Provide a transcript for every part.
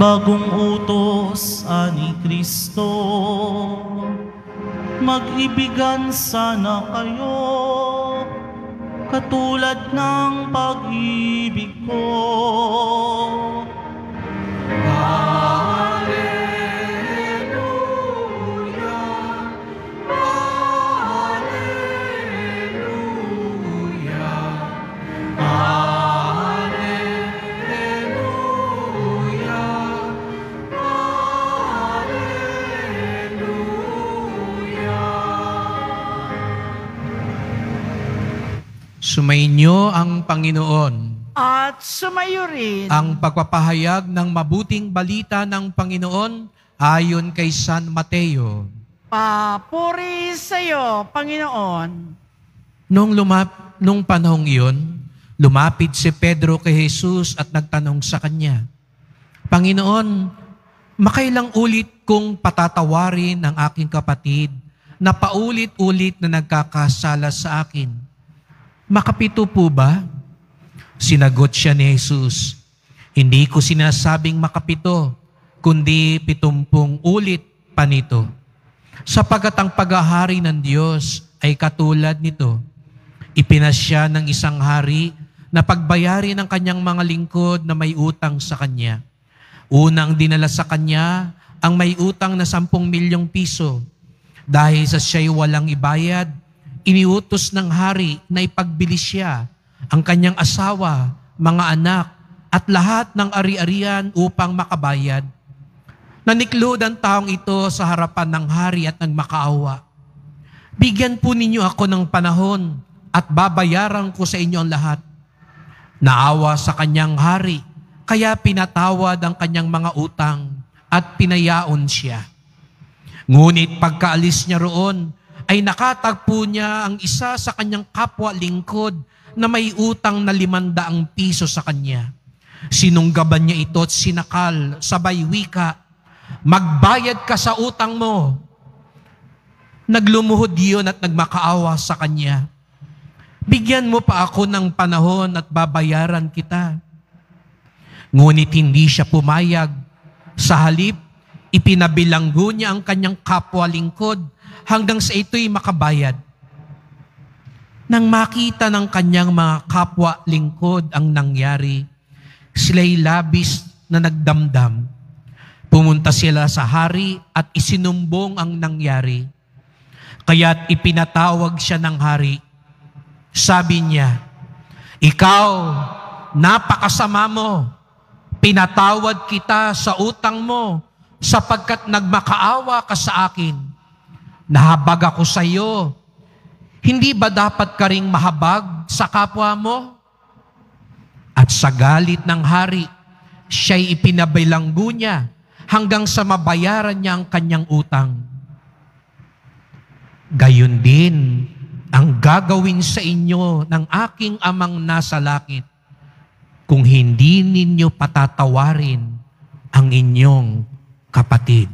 Bagong utos ani Kristo, mag-ibigan sana kayo, katulad ng pag-ibig ko. Sumainyo ang Panginoon. At sumayo rin Ang pagpapahayag ng mabuting balita ng Panginoon ayon kay San Mateo. papuri sa iyo, Panginoon. Nung panahong iyon, lumapit si Pedro kay Jesus at nagtanong sa kanya, Panginoon, makailang ulit kong patatawarin ang aking kapatid na paulit-ulit na nagkakasala sa akin? Makapito po ba? Sinagot siya ni Jesus, hindi ko sinasabing makapito, kundi 70 ulit pa nito. Sapagat ang paghahari ng Diyos ay katulad nito. Ipinasya ng isang hari na pagbayarin ng kanyang mga lingkod na may utang sa kanya. Unang dinala sa kanya ang may utang na 10 milyong piso. Dahil sa siya'y walang ibayad, iniutos ng hari na ipagbili siya ang kanyang asawa, mga anak, at lahat ng ari-arian upang makabayad. Naniklod ang taong ito sa harapan ng hari at nagmakaawa. Bigyan po ninyo ako ng panahon at babayaran ko sa inyo ang lahat. Naawa sa kanyang hari, kaya pinatawad ang kanyang mga utang at pinayaon siya. Ngunit pagkaalis niya roon, ay nakatagpo niya ang isa sa kanyang kapwa lingkod na may utang na 500 piso sa kanya. Sinunggaban niya ito at sinakal, sabay wika, magbayad ka sa utang mo. Naglumuhod yun at nagmakaawa sa kanya. Bigyan mo pa ako ng panahon at babayaran kita. Ngunit hindi siya pumayag. Sa halip, ipinabilanggo niya ang kanyang kapwa lingkod hanggang sa ito'y makabayad. Nang makita ng kanyang mga kapwa lingkod ang nangyari, sila'y labis na nagdamdam. Pumunta sila sa hari at isinumbong ang nangyari. Kaya't ipinatawag siya ng hari. Sabi niya, ikaw, napakasama mo. Pinatawad kita sa utang mo sapagkat nagmakaawa ka sa akin. Nahabag ako sa iyo. Hindi ba dapat ka ring mahabag sa kapwa mo? At sa galit ng hari, siya'y ipinabilanggo niya hanggang sa mabayaran niya ang kanyang utang. Gayon din ang gagawin sa inyo ng aking amang nasa langit kung hindi ninyo patatawarin ang inyong kapatid.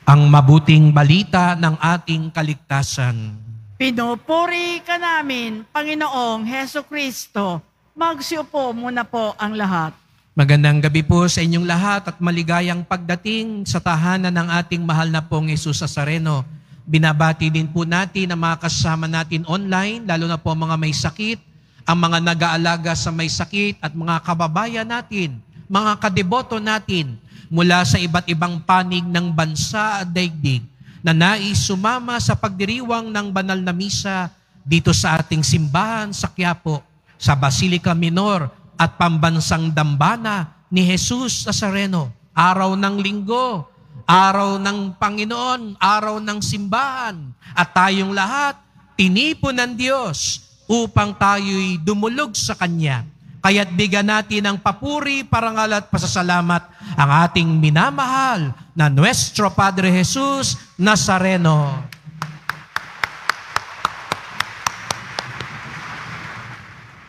Ang mabuting balita ng ating kaligtasan. Pinupuri ka namin, Panginoong Heso Kristo. Magsiupo muna po ang lahat. Magandang gabi po sa inyong lahat at maligayang pagdating sa tahanan ng ating mahal na pong Jesus Nazareno. Binabati din po natin ang mga kasama natin online, lalo na po mga may sakit, ang mga nag-aalaga sa may sakit at mga kababayan natin, mga kadeboto natin, mula sa iba't ibang panig ng bansa at daigdig na nais sumama sa pagdiriwang ng banal na misa dito sa ating simbahan sa Quiapo, sa Basilica Minor at Pambansang Dambana ni Jesus Nazareno. Araw ng linggo, araw ng Panginoon, araw ng simbahan, at tayong lahat tinipon ng Diyos upang tayo'y dumulog sa Kanya. Kaya't bigyan natin ng papuri, parangal at pasasalamat ang ating minamahal na Nuestro Padre Jesus Nazareno.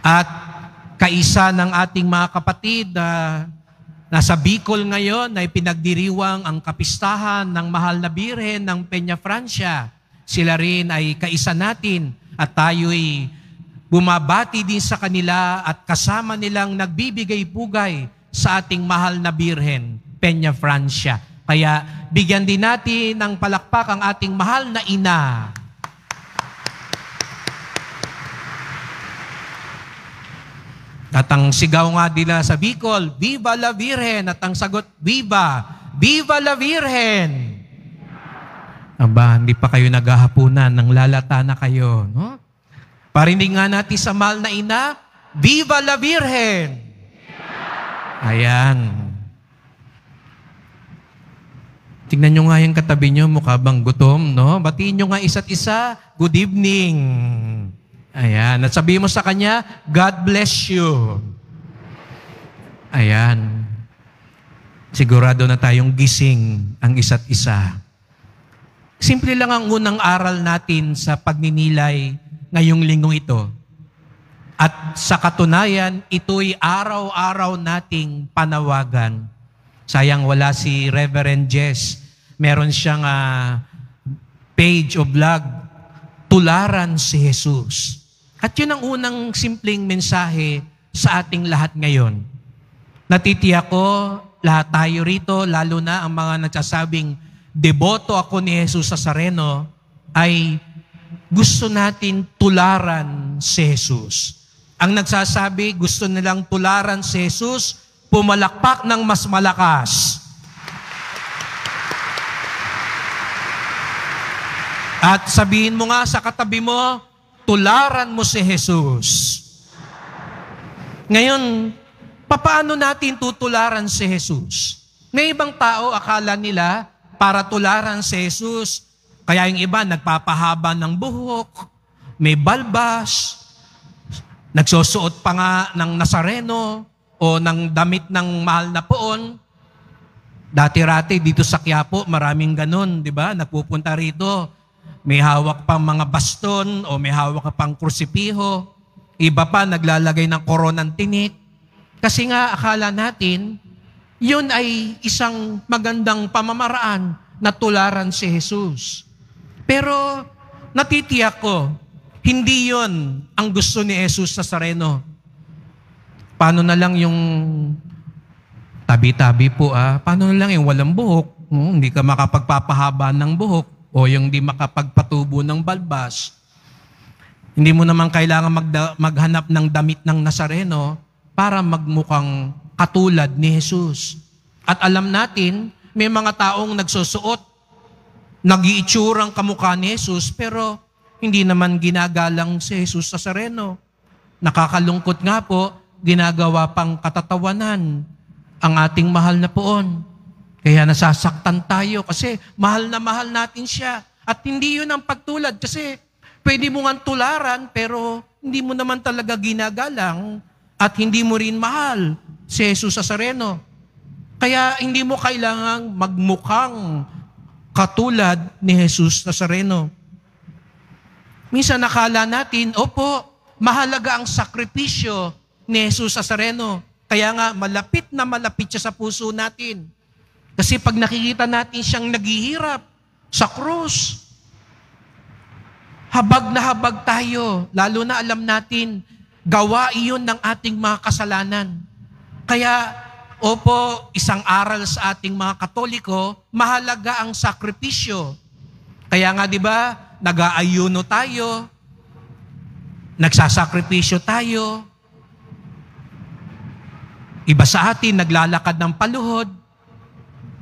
At kaisa ng ating mga kapatid na nasa Bicol ngayon ay pinagdiriwang ang kapistahan ng Mahal na Birhen ng Peña Francia. Sila rin ay kaisa natin at tayo'y bumabati din sa kanila at kasama nilang nagbibigay pugay sa ating Mahal na Birhen, Peña Francia. Kaya bigyan din natin ng palakpak ang ating mahal na ina. At ang sigaw nga nila sa Bicol, Viva la Virgen! At ang sagot, Viva! Viva la Virgen! Aba, hindi pa kayo naghahapunan, nang lalata na kayo. No? Parinig nga natin sa mahal na ina, Viva la Virgen! Ayan. Tingnan nyo nga yung katabi nyo, mukha bang gutom, no? Batiin nyo nga isa't isa, good evening. Ayan. At sabihin mo sa kanya, God bless you. Ayan. Sigurado na tayong gising ang isa't isa. Simple lang ang unang aral natin sa pagninilay ngayong linggo ito. At sa katunayan, ito'y araw-araw nating panawagan. Sayang wala si Reverend Jess. Meron siyang page o vlog, Tularan si Jesus. At yun ang unang simpleng mensahe sa ating lahat ngayon. Natitiyak ko, lahat tayo rito, lalo na ang mga nagsasabing, deboto ako ni Jesus Nazareno, ay gusto natin tularan si Jesus. Ang nagsasabi, gusto nilang tularan si Jesus, pumalakpak ng mas malakas. At sabihin mo nga sa katabi mo, tularan mo si Jesus. Ngayon, paano natin tutularan si Jesus? May ibang tao, akala nila, para tularan si Jesus, kaya yung iba nagpapahaba ng buhok, may balbas, nagsusuot pa nga ng Nazareno o ng damit ng mahal na poon. Dati-rati dito sa Quiapo, maraming ganun, di ba? Nagpupunta rito. May hawak pang mga baston o may hawak pang krusipiho. Iba pa naglalagay ng koronang tinik. Kasi nga akala natin, yun ay isang magandang pamamaraan na tularan si Jesus. Pero natitiyak ko, hindi yun ang gusto ni Jesus Nazareno. Paano na lang yung tabi-tabi po Paano na lang yung walang buhok? Hindi ka makapagpapahaba ng buhok. O yung di makapagpatubo ng balbas, hindi mo naman kailangan maghanap ng damit ng Nazareno para magmukhang katulad ni Jesus. At alam natin, may mga taong nagsusuot, nag-iitsurang kamukha ni Jesus, pero hindi naman ginagalang si Jesus Nazareno. Nakakalungkot nga po, ginagawa pang katatawanan ang ating mahal na poon. Kaya nasasaktan tayo kasi mahal na mahal natin siya. At hindi yun ang pagtulad kasi pwede mo nga tularan pero hindi mo naman talaga ginagalang at hindi mo rin mahal si Jesus Nazareno. Kaya hindi mo kailangang magmukhang katulad ni Jesus Nazareno. Minsan nakala natin, opo, mahalaga ang sakripisyo ni Jesus Nazareno. Kaya nga malapit na malapit siya sa puso natin. Kasi pag nakikita natin siyang naghihirap sa krus, habag na habag tayo, lalo na alam natin, gawa iyon ng ating mga kasalanan. Kaya, opo, isang aral sa ating mga Katoliko, mahalaga ang sakripisyo. Kaya nga, di ba, nag-aayuno tayo, nagsasakripisyo tayo, iba sa atin, naglalakad ng paluhod,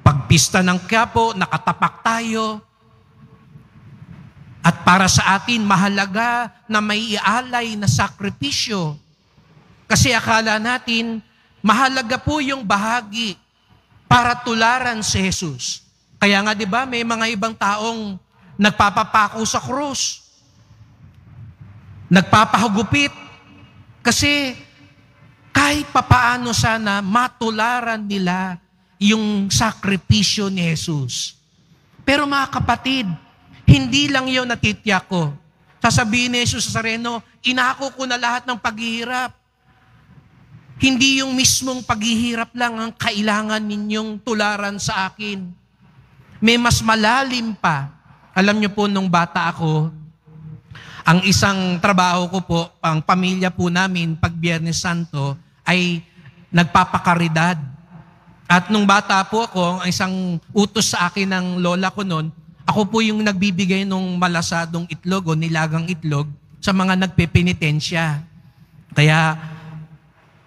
pagpista ng Quiapo, nakatapak tayo. At para sa atin, mahalaga na may ialay na sakripisyo. Kasi akala natin, mahalaga po yung bahagi para tularan si Jesus. Kaya nga, di ba, may mga ibang taong nagpapapako sa krus. Nagpapahagupit. Kasi kahit papaano sana matularan nila yung sakripisyo ni Jesus. Pero mga kapatid, hindi lang yun natitiyak ko. Sasabihin ni Jesus Nazareno, inako ko na lahat ng paghihirap. Hindi yung mismong paghihirap lang ang kailangan ninyong tularan sa akin. May mas malalim pa. Alam niyo po, nung bata ako, ang isang trabaho ko po, ang pamilya po namin, pag Biyernes Santo, ay nagpapakaridad. At nung bata po ako, ang isang utos sa akin ng lola ko noon, ako po yung nagbibigay ng malasadong itlog o nilagang itlog sa mga nagpepenitensya. Kaya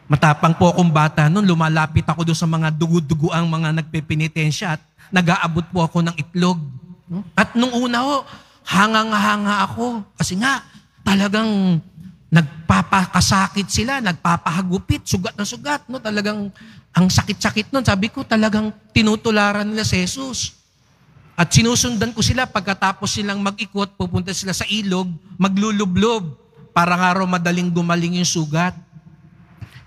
matapang po akong bata noon, lumalapit ako doon sa mga dugu-duguang mga nagpepenitensya at nag-aabot po ako ng itlog. At nung una ho, hangang-hanga ako. Kasi nga, talagang nagpapakasakit sila, nagpapahagupit, sugat na sugat. No? Talagang ang sakit-sakit nun. Sabi ko, talagang tinutularan nila si Jesus. At sinusundan ko sila pagkatapos silang mag-ikot, pupunta sila sa ilog, maglulublob para nga raw madaling gumaling yung sugat.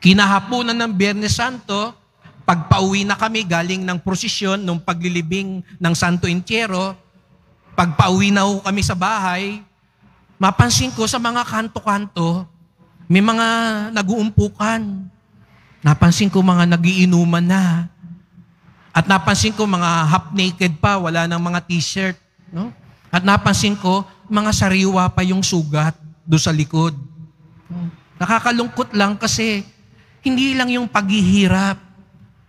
Kinahaponan ng Biyernes Santo, pagpauwi na kami galing ng prosesyon nung paglilibing ng Santo Entierro, pagpauwi na ho kami sa bahay, mapansin ko sa mga kanto-kanto, may mga nag-uumpukan. Napansin ko mga nagiinuman na. At napansin ko mga half-naked pa, wala nang mga t-shirt. No? At napansin ko, mga sariwa pa yung sugat doon sa likod. Nakakalungkot lang kasi hindi lang yung paghihirap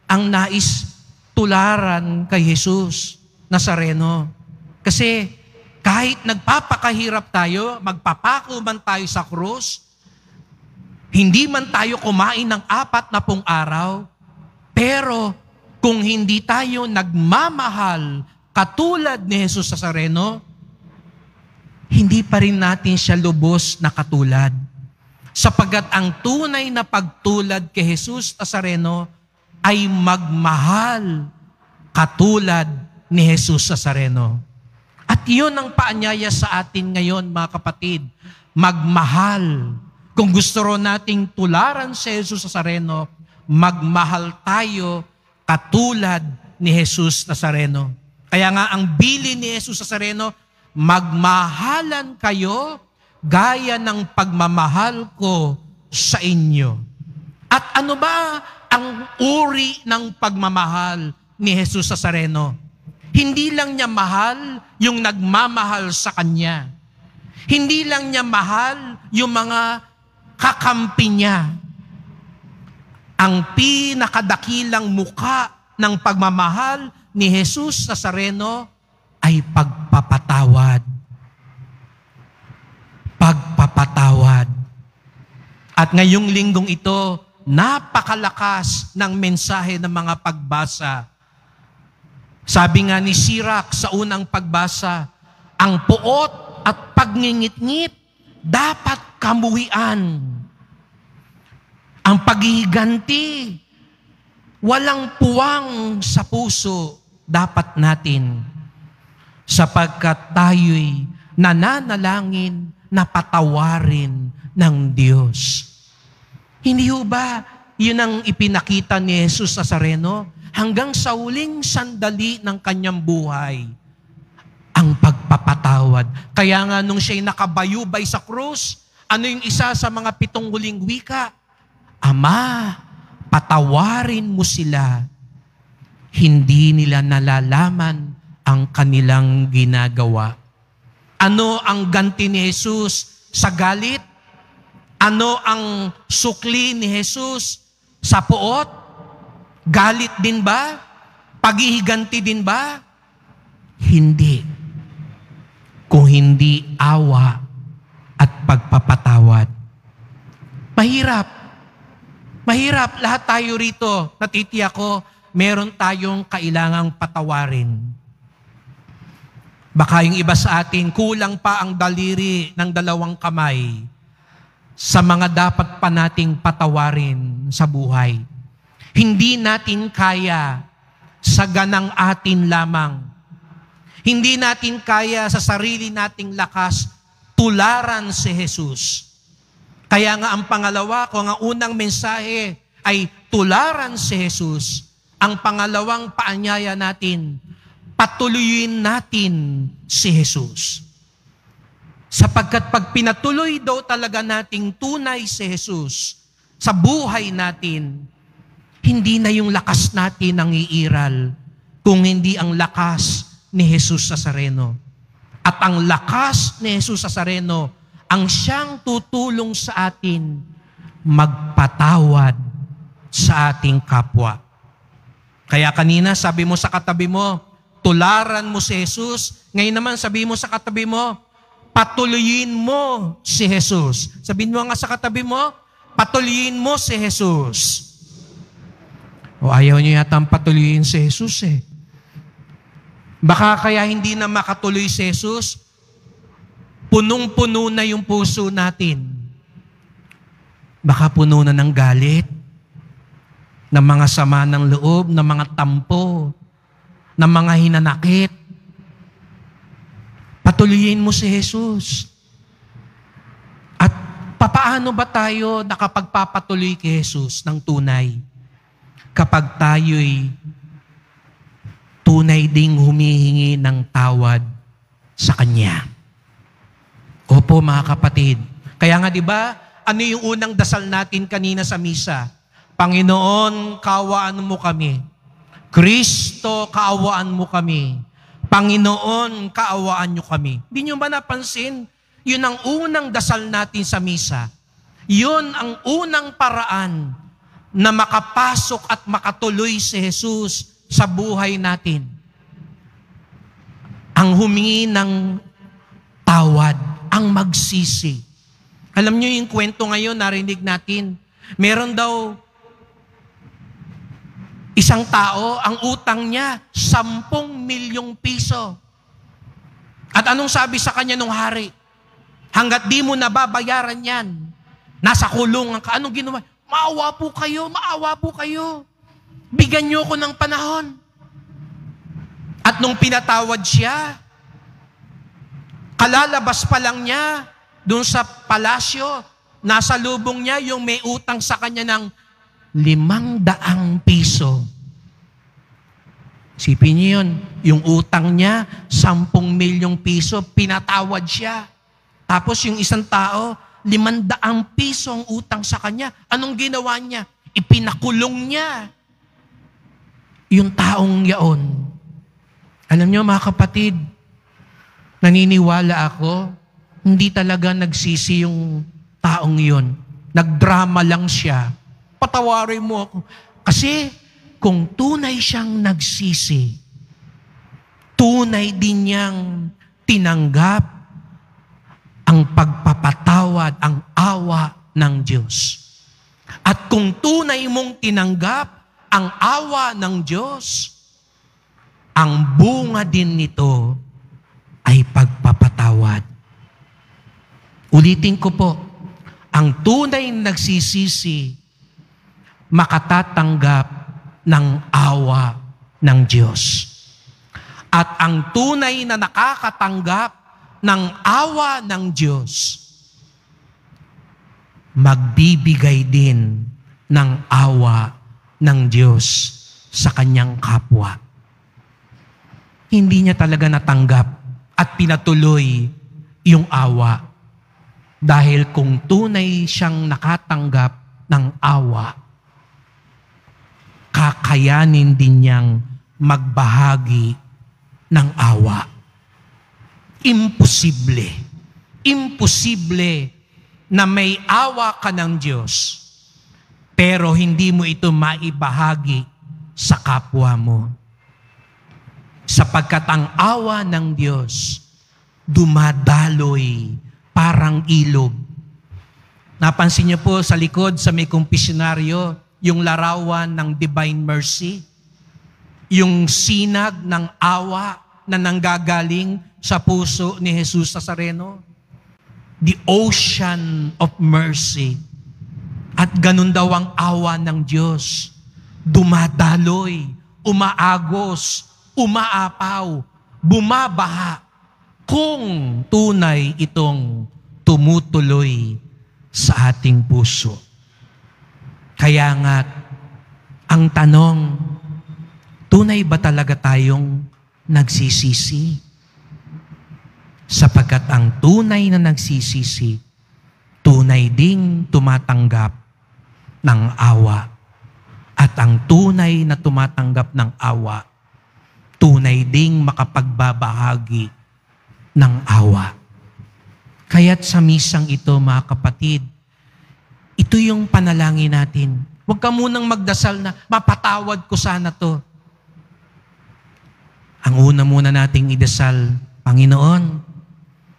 ang nais tularan kay Jesus Nazareno. Kasi kahit nagpapakahirap tayo, magpapako man tayo sa krus, hindi man tayo kumain ng 40 araw, pero kung hindi tayo nagmamahal katulad ni Jesus Nazareno, hindi pa rin natin siya lubos na katulad. Sapagkat ang tunay na pagtulad kay Jesus Nazareno ay magmahal katulad ni Jesus Nazareno. At yun ang paanyaya sa atin ngayon, mga kapatid. Magmahal. Kung gusto ro nating tularan si Jesus Nazareno, magmahal tayo katulad ni Jesus Nazareno. Kaya nga ang bilin ni Jesus Nazareno, magmahalan kayo gaya ng pagmamahal ko sa inyo. At ano ba ang uri ng pagmamahal ni Jesus Nazareno? Hindi lang niya mahal yung nagmamahal sa Kanya. Hindi lang niya mahal yung mga kakampi niya. Ang pinakadakilang muka ng pagmamahal ni Jesus Nazareno ay pagpapatawad. Pagpapatawad. At ngayong linggong ito, napakalakas ng mensahe ng mga pagbasa. Sabi nga ni Sirach sa unang pagbasa, ang puot at pagngingit-ngit dapat kamuhian. Ang paghihiganti, walang puwang sa puso dapat natin. Sapagkat tayo'y nananalangin na patawarin ng Diyos. Hindi ho ba yun ang ipinakita ni Jesus Nazareno hanggang sa huling sandali ng kanyang buhay? Ang pagpapatawad. Kaya nga nung siya'y nakabayubay sa krus, ano yung isa sa mga 7 huling wika? Ama, patawarin mo sila. Hindi nila nalalaman ang kanilang ginagawa. Ano ang ganti ni Jesus sa galit? Ano ang sukli ni Jesus sa puot? Galit din ba? Paghihiganti din ba? Hindi. Kung hindi awa at pagpapatawad. Mahirap. Mahirap. Lahat tayo rito, natitiyak ko, meron tayong kailangang patawarin. Baka yung iba sa atin, kulang pa ang daliri ng 2 kamay sa mga dapat pa nating patawarin sa buhay. Hindi natin kaya sa ganang atin lamang. Hindi natin kaya sa sarili nating lakas tularan si Jesus. Kaya nga ang pangalawa ko, ang unang mensahe ay tularan si Jesus. Ang pangalawang paanyaya natin, patuloyin natin si Jesus. Sapagkat pag pinatuloy daw talaga nating tunay si Jesus, sa buhay natin, hindi na yung lakas natin ang iiral, kung hindi ang lakas ni Jesus Nazareno. At ang lakas ni Jesus Nazareno, ang siyang tutulong sa atin magpatawad sa ating kapwa. Kaya kanina sabi mo sa katabi mo, tularan mo si Jesus. Ngayon naman sabi mo sa katabi mo, patuloyin mo si Jesus. Sabihin mo nga sa katabi mo, patuloyin mo si Jesus. O ayaw niyo yata patuloyin si Jesus eh. Baka kaya hindi na makatuloy si Jesus, punong-puno na yung puso natin. Baka puno na ng galit, ng mga sama ng loob, ng mga tampo, ng mga hinanakit. Patuloyin mo si Jesus. At papaano ba tayo nakapagpapatuloy kay Jesus ng tunay? Kapag tayo'y tunay ding humihingi ng tawad sa Kanya. Opo mga kapatid. Kaya nga 'di ba, ano yung unang dasal natin kanina sa misa? Panginoon, kaawaan mo kami. Kristo, kaawaan mo kami. Panginoon, kaawaan nyo kami. Hindi nyo ba napansin? Yun ang unang dasal natin sa misa. Yun ang unang paraan na makapasok at makatuloy si Jesus sa buhay natin. Ang humingi ng tawad, ang magsisi. Alam nyo yung kwento ngayon, narinig natin. Meron daw isang tao, ang utang niya, 10 milyong piso. At anong sabi sa kanya nung hari? Hanggat di mo nababayaran yan, nasa kulungan ka. Anong ginawa? Maawa po kayo, maawa po kayo. Bigyan niyo ko ng panahon. At nung pinatawad siya, kalalabas pa lang niya, doon sa palasyo, nasa lubong niya yung may utang sa kanya ng 500 piso. Sipin niyo yun, yung utang niya, 10 milyong piso, pinatawad siya. Tapos yung isang tao, 500 piso ang utang sa kanya. Anong ginawa niya? Ipinakulong niya yung taong yaon. Alam niyo mga kapatid, naniniwala ako, hindi talaga nagsisi yung taong yun. Nagdrama lang siya. Patawarin mo ako. Kasi kung tunay siyang nagsisi, tunay din niyang tinanggap ang pagpapatawad, ang awa ng Diyos. At kung tunay mong tinanggap ang awa ng Diyos, ang bunga din nito ay pagpapatawad. Ulitin ko po, ang tunay na nagsisisi, makatatanggap ng awa ng Diyos. At ang tunay na nakakatanggap ng awa ng Diyos, magbibigay din ng awa ng Diyos sa kanyang kapwa. Hindi niya talaga natanggap at pinatuloy yung awa. Dahil kung tunay siyang nakatanggap ng awa, kakayanin din niyang magbahagi ng awa. Imposible. Imposible na may awa ka ng Diyos, pero hindi mo ito maibahagi sa kapwa mo. Sapagkat ang awa ng Diyos dumadaloy parang ilog. Napansin niyo po sa likod, sa may kumpisyonaryo, yung larawan ng Divine Mercy, yung sinag ng awa na nanggagaling sa puso ni Jesus Nazareno. The ocean of mercy. At ganun daw ang awa ng Diyos. Dumadaloy, umaagos, umaapaw, bumabaha, kung tunay itong tumutuloy sa ating puso. Kaya nga, ang tanong, tunay ba talaga tayong nagsisisi? Sapagkat ang tunay na nagsisisi, tunay ding tumatanggap ng awa. At ang tunay na tumatanggap ng awa, tunay ding makapagbabahagi ng awa. Kaya't sa misang ito, mga kapatid, ito yung panalangin natin. Huwag ka munang magdasal na, mapatawad ko sana to. Ang una muna nating idasal, Panginoon,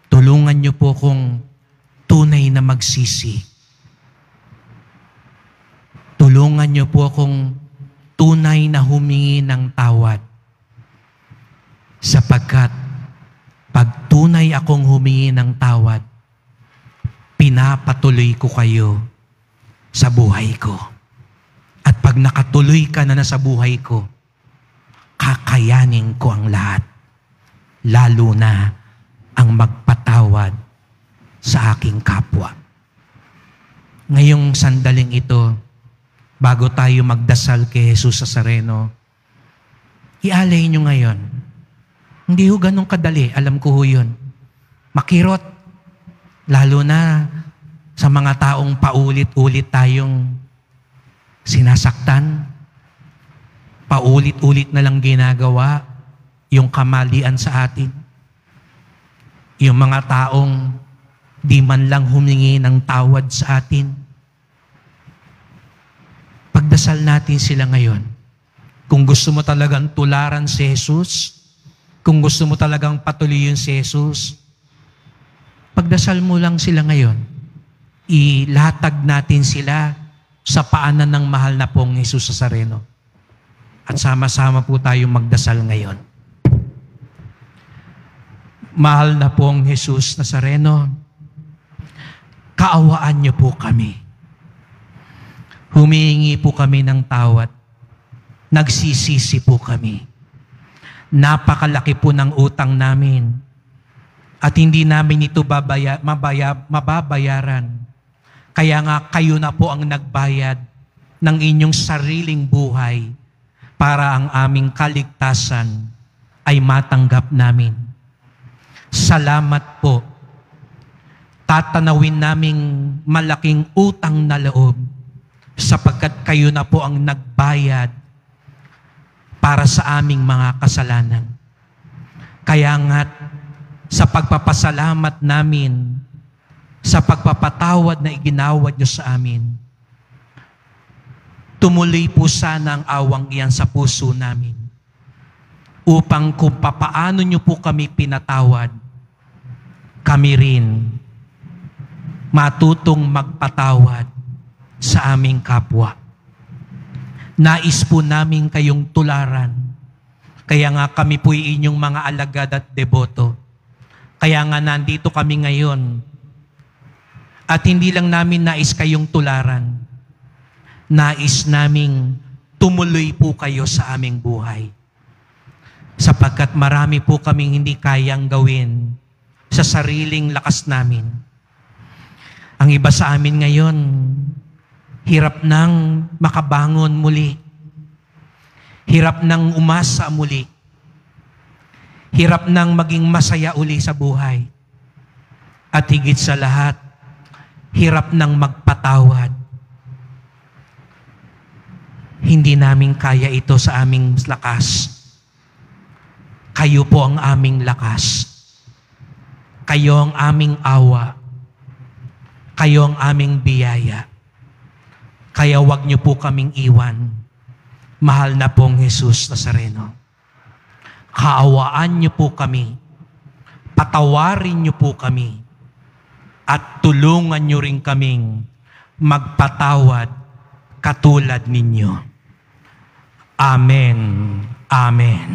tulungan niyo po kong tunay na magsisi. Tulungan niyo po akong tunay na humingi ng tawad. Sapagkat pag tunay akong humingi ng tawad, pinapatuloy ko kayo sa buhay ko. At pag nakatuloy ka na sa buhay ko, kakayanin ko ang lahat. Lalo na ang magpatawad sa aking kapwa. Ngayong sandaling ito, bago tayo magdasal kay Jesus Nazareno, ialay nyo ngayon. Hindi ho ganun kadali, alam ko ho yun. Makirot, lalo na sa mga taong paulit-ulit tayong sinasaktan, paulit-ulit na lang ginagawa yung kamalian sa atin. Yung mga taong di man lang humingi ng tawad sa atin. Pagdasal natin sila ngayon. Kung gusto mo talagang tularan si Jesus, kung gusto mo talagang patuloyin si Jesus, pagdasal mo lang sila ngayon. Ilatag natin sila sa paanan ng mahal na pong Jesus Nazareno. At sama-sama po tayong magdasal ngayon. Mahal na pong Jesus Nazareno, kaawaan niyo po kami. Humihingi po kami ng tawad. Nagsisisi po kami. Napakalaki po ng utang namin. At hindi namin ito mababayaran. Kaya nga kayo na po ang nagbayad ng inyong sariling buhay para ang aming kaligtasan ay matanggap namin. Salamat po. Tatanawin naming malaking utang na loob sapagkat kayo na po ang nagbayad para sa aming mga kasalanan. Kaya nga't sa pagpapasalamat namin, sa pagpapatawad na iginawad niyo sa amin, tumuloy po sana ang awang iyan sa puso namin upang kung papaano niyo po kami pinatawad, kami rin matutong magpatawad sa aming kapwa. Nais po namin kayong tularan. Kaya nga kami po inyong mga alagad at deboto. Kaya nga nandito kami ngayon. At hindi lang namin nais kayong tularan. Nais naming tumuloy po kayo sa aming buhay. Sapagkat marami po kaming hindi kayang gawin sa sariling lakas namin. Ang iba sa amin ngayon, hirap nang makabangon muli. Hirap nang umasa muli. Hirap nang maging masaya uli sa buhay. At higit sa lahat, hirap nang magpatawad. Hindi namin kaya ito sa aming lakas. Kayo po ang aming lakas. Kayo ang aming awa. Kayo ang aming biyaya. Kaya wag niyo po kaming iwan. Mahal na pong Jesus Nazareno. Kaawaan niyo po kami. Patawarin niyo po kami. At tulungan niyo rin kaming magpatawad katulad ninyo. Amen. Amen.